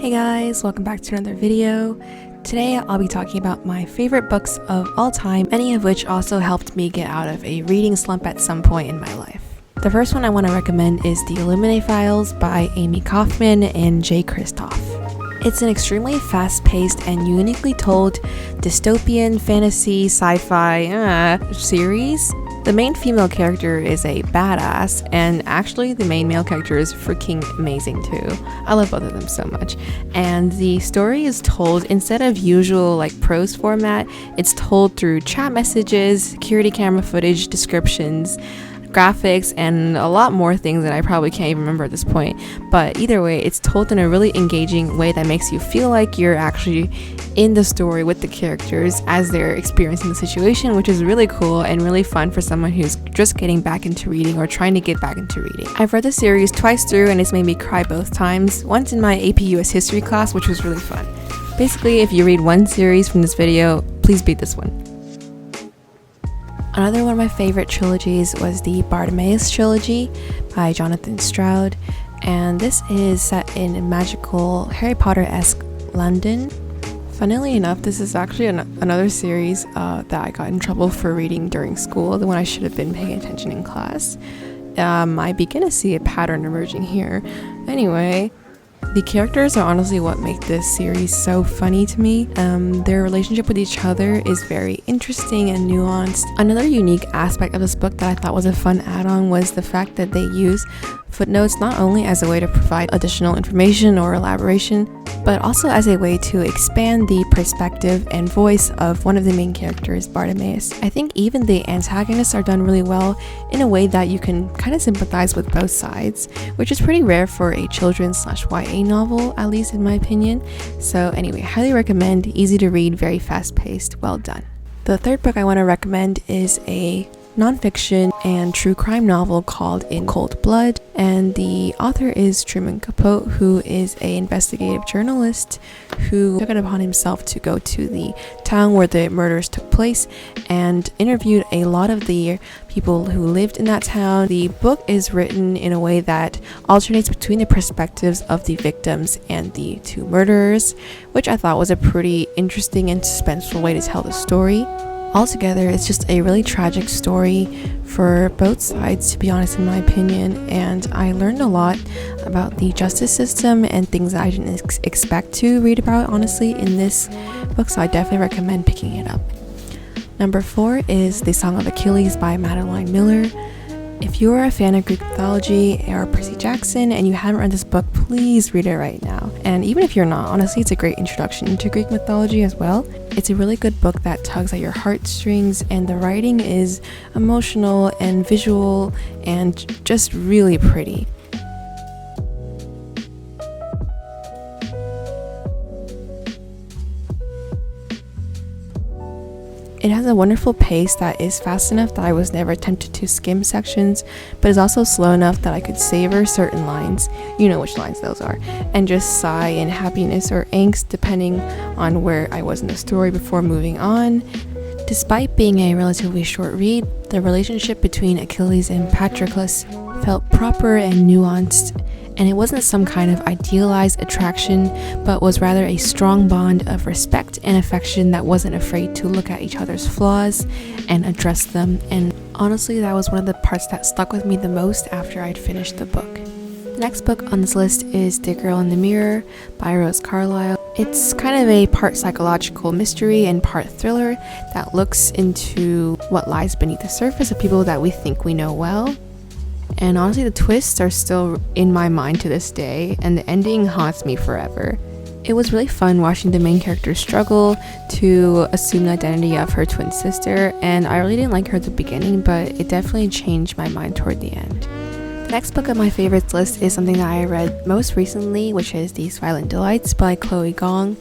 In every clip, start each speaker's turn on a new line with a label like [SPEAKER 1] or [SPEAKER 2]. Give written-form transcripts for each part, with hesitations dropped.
[SPEAKER 1] Hey guys, welcome back to another video. Today I'll be talking about my favorite books of all time, many of which also helped me get out of a reading slump at some point in my life. The first one I want to recommend is The Illuminae Files by Amy Kaufman and Jay Kristoff. It's an extremely fast-paced and uniquely told dystopian fantasy sci-fi series. The main female character is a badass, and actually the main male character is freaking amazing too. I love both of them so much. And the story is told, instead of usual prose format, it's told through chat messages, security camera footage, descriptions, graphics, and a lot more things that I probably can't even remember at this point. But either way, it's told in a really engaging way that makes you feel like you're actually in the story with the characters as they're experiencing the situation, which is really cool and really fun for someone who's just getting back into reading or trying to get back into reading. I've read the series twice through and it's made me cry both times, once in my AP US history class, which was really fun. Basically, if you read one series from this video, please beat this one. Another one of my favorite trilogies was the Bartimaeus trilogy by Jonathan Stroud, and this is set in a magical Harry Potter-esque London. Funnily enough, this is actually another series that I got in trouble for reading during school, the one I should have been paying attention in class. I begin to see a pattern emerging here. Anyway, the characters are honestly what make this series so funny to me. Their relationship with each other is very interesting and nuanced. Another unique aspect of this book that I thought was a fun add-on was the fact that they use footnotes not only as a way to provide additional information or elaboration, but also as a way to expand the perspective and voice of one of the main characters, Bartimaeus. I think even the antagonists are done really well in a way that you can kind of sympathize with both sides, which is pretty rare for a children's/YA novel, at least in my opinion. So anyway, highly recommend, easy to read, very fast-paced, well done. The third book I want to recommend is a nonfiction and true crime novel called In Cold Blood, and the author is Truman Capote, who is an investigative journalist who took it upon himself to go to the town where the murders took place and interviewed a lot of the people who lived in that town. The book is written in a way that alternates between the perspectives of the victims and the two murderers, which I thought was a pretty interesting and suspenseful way to tell the story. Altogether, it's just a really tragic story for both sides, to be honest, in my opinion, and I learned a lot about the justice system and things that I didn't expect to read about, honestly, in this book, so I definitely recommend picking it up. Number 4 is The Song of Achilles by Madeline Miller. If you're a fan of Greek mythology or Percy Jackson and you haven't read this book, please read it right now. And even if you're not, honestly, it's a great introduction to Greek mythology as well. It's a really good book that tugs at your heartstrings, and the writing is emotional and visual and just really pretty. It has a wonderful pace that is fast enough that I was never tempted to skim sections, but is also slow enough that I could savor certain lines, you know which lines those are, and just sigh in happiness or angst depending on where I was in the story before moving on. Despite being a relatively short read, the relationship between Achilles and Patroclus felt proper and nuanced, and it wasn't some kind of idealized attraction, but was rather a strong bond of respect and affection that wasn't afraid to look at each other's flaws and address them. And honestly, that was one of the parts that stuck with me the most after I'd finished the book. The next book on this list is The Girl in the Mirror by Rose Carlyle. It's kind of a part psychological mystery and part thriller that looks into what lies beneath the surface of people that we think we know well. And honestly, the twists are still in my mind to this day, and the ending haunts me forever. It was really fun watching the main character struggle to assume the identity of her twin sister, and I really didn't like her at the beginning, but it definitely changed my mind toward the end. The next book on my favorites list is something that I read most recently, which is These Violent Delights by Chloe Gong.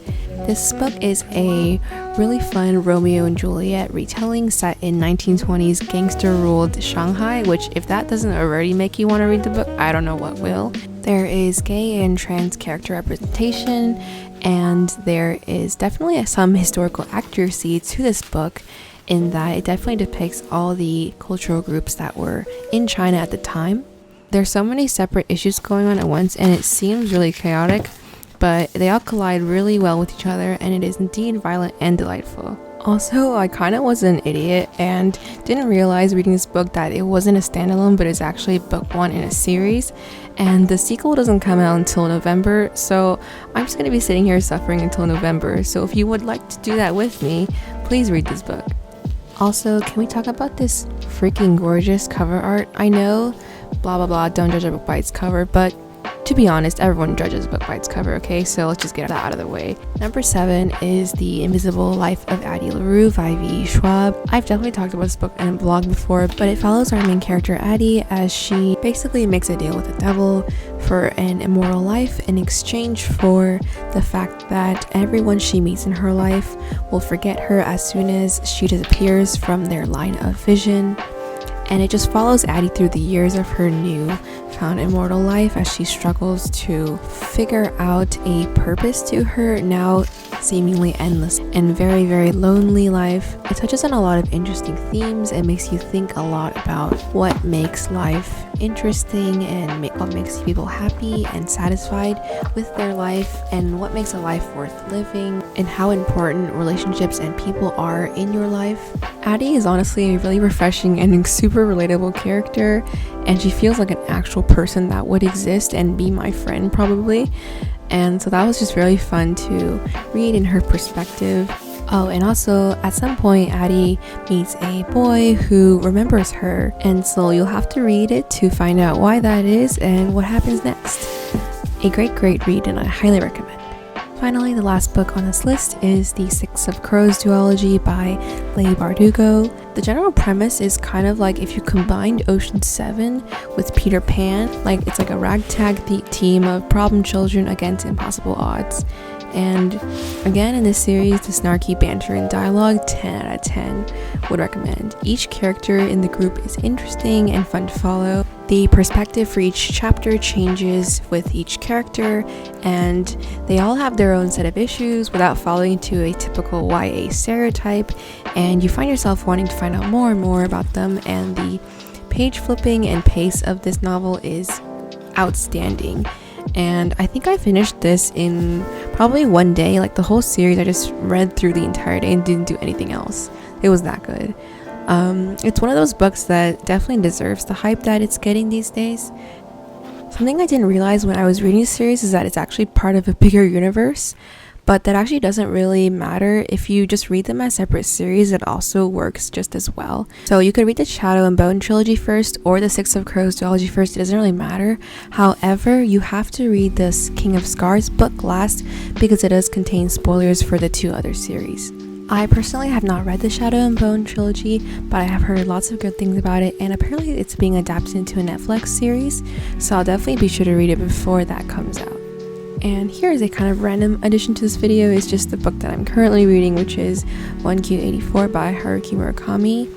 [SPEAKER 1] This book is a really fun Romeo and Juliet retelling set in 1920s gangster-ruled Shanghai, which if that doesn't already make you want to read the book, I don't know what will. There is gay and trans character representation, and there is definitely some historical accuracy to this book in that it definitely depicts all the cultural groups that were in China at the time. There's so many separate issues going on at once, and it seems really chaotic, but they all collide really well with each other, and it is indeed violent and delightful. Also, I kind of was an idiot and didn't realize reading this book that it wasn't a standalone, but it's actually book 1 in a series, and the sequel doesn't come out until November, so I'm just going to be sitting here suffering until November. So if you would like to do that with me, please read this book. Also, can we talk about this freaking gorgeous cover art? I know, blah blah blah, don't judge a book by its cover, but to be honest, everyone judges a book by its cover, okay? So let's just get that out of the way. Number 7 is The Invisible Life of Addie LaRue by V. Schwab. I've definitely talked about this book in a blog before, but it follows our main character Addie as she basically makes a deal with the devil for an immortal life in exchange for the fact that everyone she meets in her life will forget her as soon as she disappears from their line of vision. And it just follows Addie through the years of her new-found immortal life as she struggles to figure out a purpose to her now seemingly endless and very, very lonely life. It touches on a lot of interesting themes. It makes you think a lot about what makes life interesting and what makes people happy and satisfied with their life, and what makes a life worth living, and how important relationships and people are in your life. Addie is honestly a really refreshing and super relatable character, and she feels like an actual person that would exist and be my friend probably. And so that was just really fun to read in her perspective. Oh, and also at some point Addie meets a boy who remembers her, and so you'll have to read it to find out why that is and what happens next. A great read, and I highly recommend. Finally, the last book on this list is The Six of Crows duology by Leigh Bardugo. The general premise is kind of like if you combined Ocean 7 with Peter Pan. Like, it's like a ragtag team of problem children against impossible odds. And again, in this series, the snarky banter and dialogue, 10 out of 10 would recommend. Each character in the group is interesting and fun to follow. The perspective for each chapter changes with each character, and they all have their own set of issues without falling into a typical YA stereotype, and you find yourself wanting to find out more and more about them, and the page flipping and pace of this novel is outstanding. And I think I finished this in probably one day. Like, the whole series I just read through the entire day and didn't do anything else. It was that good. It's one of those books that definitely deserves the hype that it's getting these days. Something I didn't realize when I was reading the series is that it's actually part of a bigger universe, but that actually doesn't really matter. If you just read them as separate series, it also works just as well. So you could read the Shadow and Bone trilogy first or the Six of Crows duology first. It doesn't really matter. However, you have to read this King of Scars book last because it does contain spoilers for the 2 other series. I personally have not read the Shadow and Bone trilogy, but I have heard lots of good things about it, and apparently it's being adapted into a Netflix series, so I'll definitely be sure to read it before that comes out. And here is a kind of random addition to this video. Is just the book that I'm currently reading, which is 1Q84 by Haruki Murakami.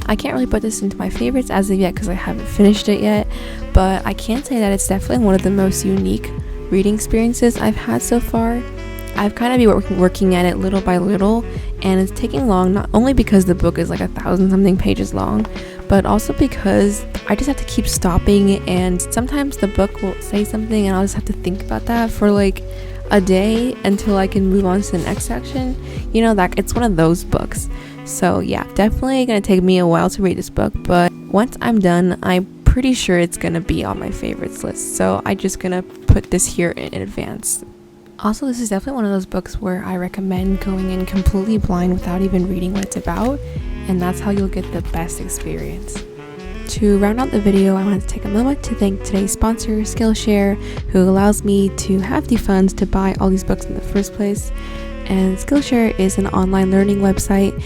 [SPEAKER 1] I can't really put this into my favorites as of yet because I haven't finished it yet, but I can say that it's definitely one of the most unique reading experiences I've had so far. I've kind of been working at it little by little, and it's taking long, not only because the book is like 1,000-something pages long, but also because I just have to keep stopping, and sometimes the book will say something and I'll just have to think about that for like a day until I can move on to the next section. You know, that it's one of those books. So yeah, definitely gonna take me a while to read this book, but once I'm done, I'm pretty sure it's gonna be on my favorites list, so I'm just gonna put this here in advance. Also, this is definitely one of those books where I recommend going in completely blind without even reading what it's about, and that's how you'll get the best experience. To round out the video, I wanted to take a moment to thank today's sponsor, Skillshare, who allows me to have the funds to buy all these books in the first place. And Skillshare is an online learning website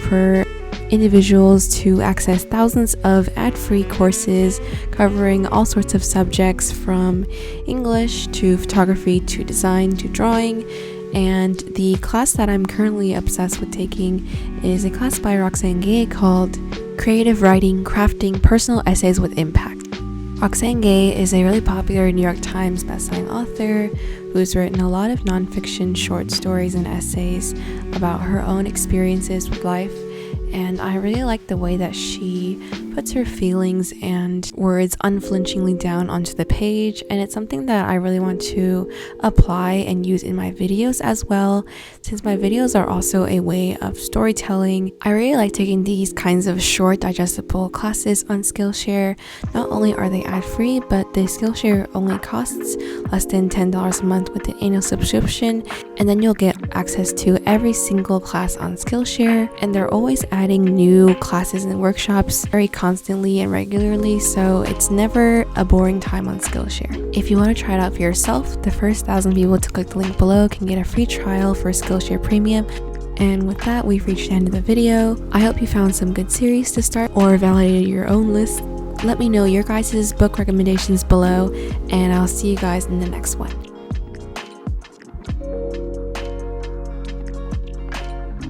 [SPEAKER 1] for individuals to access thousands of ad-free courses covering all sorts of subjects, from English to photography to design to drawing. And the class that I'm currently obsessed with taking is a class by Roxane Gay called Creative Writing, Crafting Personal Essays with Impact. Roxane Gay is a really popular New York Times bestselling author who's written a lot of nonfiction short stories and essays about her own experiences with life. And I really like the way that she puts her feelings and words unflinchingly down onto the page, and it's something that I really want to apply and use in my videos as well, since my videos are also a way of storytelling. I really like taking these kinds of short digestible classes on Skillshare. Not only are they ad-free, but the Skillshare only costs less than $10 a month with the annual subscription, and then you'll get access to every single class on Skillshare, and they're always adding new classes and workshops very constantly and regularly, so it's never a boring time on Skillshare. If you want to try it out for yourself, the first 1,000 people to click the link below can get a free trial for Skillshare Premium. And with that, we've reached the end of the video. I hope you found some good series to start or validated your own list. Let me know your guys' book recommendations below, and I'll see you guys in the next one.